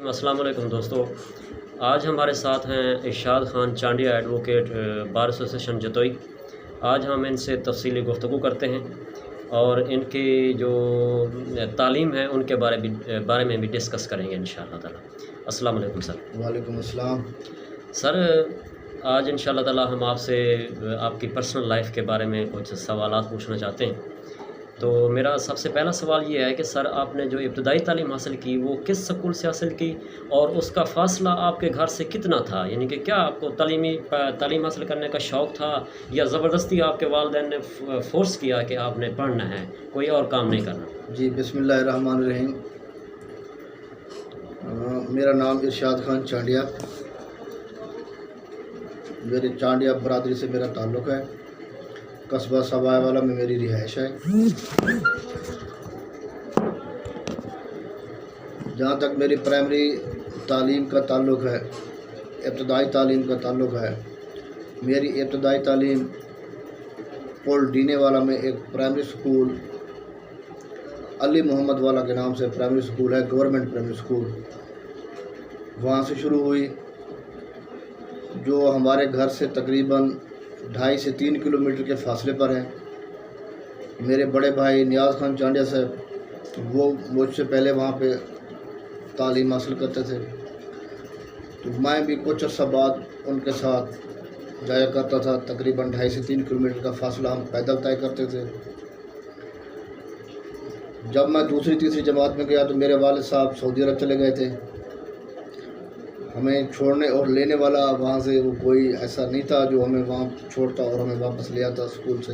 अस्सलाम वालेकुम दोस्तों। आज हमारे साथ हैं Irshad Khan Chandia advocate bar association Jatoi. आज हम इनसे तफसीली गुफ्तगू करते हैं और इनकी जो तालीम है उनके बारे में भी डिस्कस करेंगे इंशाअल्लाह ताला। अस्सलाम वालेकुम सर। वालेकुम अस्सलाम। सर आज इंशाअल्लाह ताला हम आपसे आपकी पर्सनल लाइफ के बारे में कुछ सवालात पूछना चाहते हैं। तो मेरा सबसे पहला सवाल ये है कि सर आपने जो इब्तदाई तालीम हासिल की वो किस स्कूल से हासिल की और उसका फ़ासला आपके घर से कितना था? यानी कि क्या आपको तालीम हासिल करने का शौक़ था या ज़बरदस्ती आपके वालिदैन ने फ़ोर्स किया कि आपने पढ़ना है, कोई और काम नहीं करना? जी बिस्मिल्लाहिर्रहमानिर्रहीम। मेरा नाम इरशाद ख़ान चांडिया, मेरे चांडिया बरादरी से मेरा ताल्लुक़ है। कस्बा सवाय वाला में मेरी रिहाइश है। जहाँ तक मेरी प्राइमरी तालीम का ताल्लुक़ है, इब्तदाई तालीम का ताल्लुक़ है, मेरी इब्तदाई तालीम पुल डीने वाला में एक प्राइमरी स्कूल अली मोहम्मद वाला के नाम से प्राइमरी स्कूल है, गवर्नमेंट प्राइमरी स्कूल, वहाँ से शुरू हुई, जो हमारे घर से तकरीबन 2.5 से 3 किलोमीटर के फासले पर है। मेरे बड़े भाई नियाज़ खान चांडिया साहब वो मुझसे पहले वहाँ पे तालीम हासिल करते थे, तो मैं भी कुछ अर्सा बाद उनके साथ जाया करता था। तकरीबन 2.5 से 3 किलोमीटर का फासला हम पैदल तय करते थे। जब मैं दूसरी तीसरी जमात में गया तो मेरे वालिद साहब सऊदी अरब चले गए थे। हमें छोड़ने और लेने वाला वहाँ से वो कोई ऐसा नहीं था जो हमें वहाँ छोड़ता और हमें वापस ले आता स्कूल से।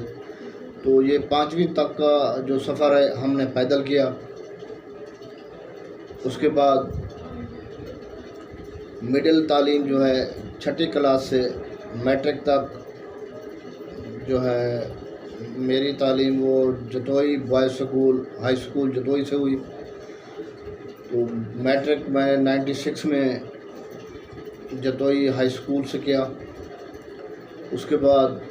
तो ये 5वीं तक का जो सफ़र है हमने पैदल किया। उसके बाद मिडिल तालीम जो है 6ठी क्लास से मैट्रिक तक जो है मेरी तालीम वो Jatoi boys school high school Jatoi से हुई। तो मैट्रिक मैं 96 में जतोई हाई स्कूल से किया। उसके बाद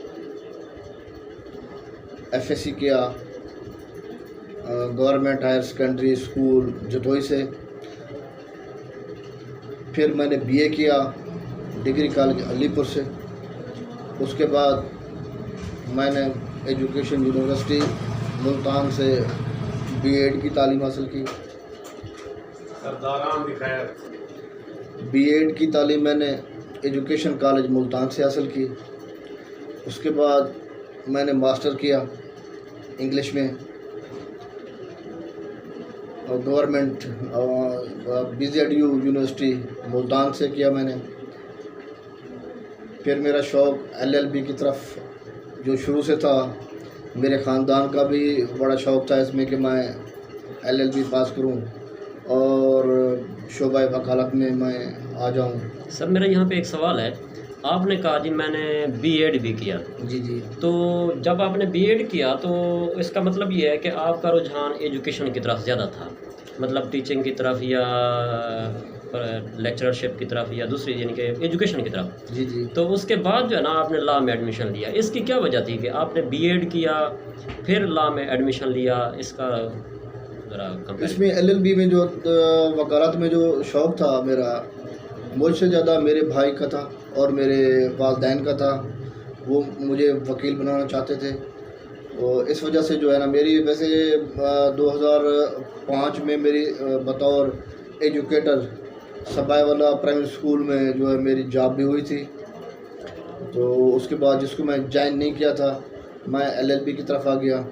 एफएससी किया government higher secondary school Jatoi से। फिर मैंने बीए किया डिग्री कॉलेज अलीपुर से। उसके बाद मैंने एजुकेशन यूनिवर्सिटी मुल्तान से बीएड की तालीम हासिल की। बीएड की तालीम मैंने एजुकेशन कॉलेज मुल्तान से हासिल की। उसके बाद मैंने मास्टर किया इंग्लिश में और गवर्नमेंट BZU यूनिवर्सिटी मुल्तान से किया मैंने। फिर मेरा शौक़ LLB की तरफ जो शुरू से था, मेरे ख़ानदान का भी बड़ा शौक़ था इसमें कि मैं LLB पास करूं और शोबा वकालत में मैं आ जाऊं। सर मेरा यहाँ पे एक सवाल है, आपने कहा जी मैंने बीएड भी किया। जी जी। तो जब आपने बीएड किया तो इसका मतलब ये है कि आपका रुझान एजुकेशन की तरफ ज़्यादा था, मतलब टीचिंग की तरफ या लेक्चरशिप की तरफ या दूसरी यानी कि एजुकेशन की तरफ। जी जी। तो उसके बाद जो है ना आपने लॉ में एडमिशन लिया, इसकी क्या वजह थी कि आपने बीएड किया फिर लॉ में एडमिशन लिया? इसका इसमें LLB में जो वकालत में जो शौक़ था मेरा, मुझसे ज़्यादा मेरे भाई का था और मेरे वालिदैन का था। वो मुझे वकील बनाना चाहते थे और इस वजह से जो है ना मेरी वैसे 2005 में मेरी बतौर एजुकेटर सबाई वाला प्राइमरी स्कूल में जो है मेरी जॉब भी हुई थी। तो उसके बाद जिसको मैं ज्वाइन नहीं किया था मैं LLB की तरफ आ गया।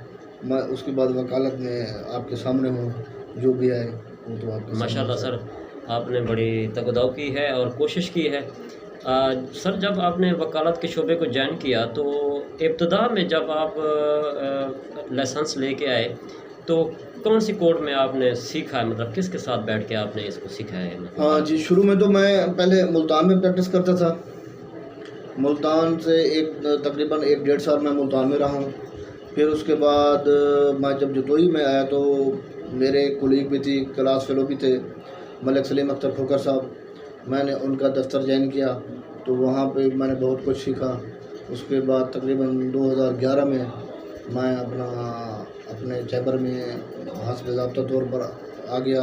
मैं उसके बाद वकालत में आपके सामने हूँ, जो भी है वो तो आपके माशाल्लाह सर आपने बड़ी तगदाव की है और कोशिश की है। सर जब आपने वकालत के शोबे को ज्वाइन किया तो इब्तदा में जब आप लाइसेंस लेके आए तो कौन सी कोर्ट में आपने सीखा है, मतलब किसके साथ बैठ के आपने इसको सीखा है? हाँ जी, शुरू में तो मैं पहले मुल्तान में प्रैक्टिस करता था। मुल्तान से तकरीबन 1-1.5 साल मैं मुल्तान में रहा हूँ। फिर उसके बाद मैं जब जतोई में आया तो मेरे कुलीग भी थी, क्लास फेलो भी थे, मलिक सलीम अख्तर खोकर साहब। मैंने उनका दफ्तर ज्वाइन किया तो वहाँ पे मैंने बहुत कुछ सीखा। उसके बाद तकरीबन 2011 में मैं अपने चैम्बर में हस्ब ज़ाब्ता तौर पर आ गया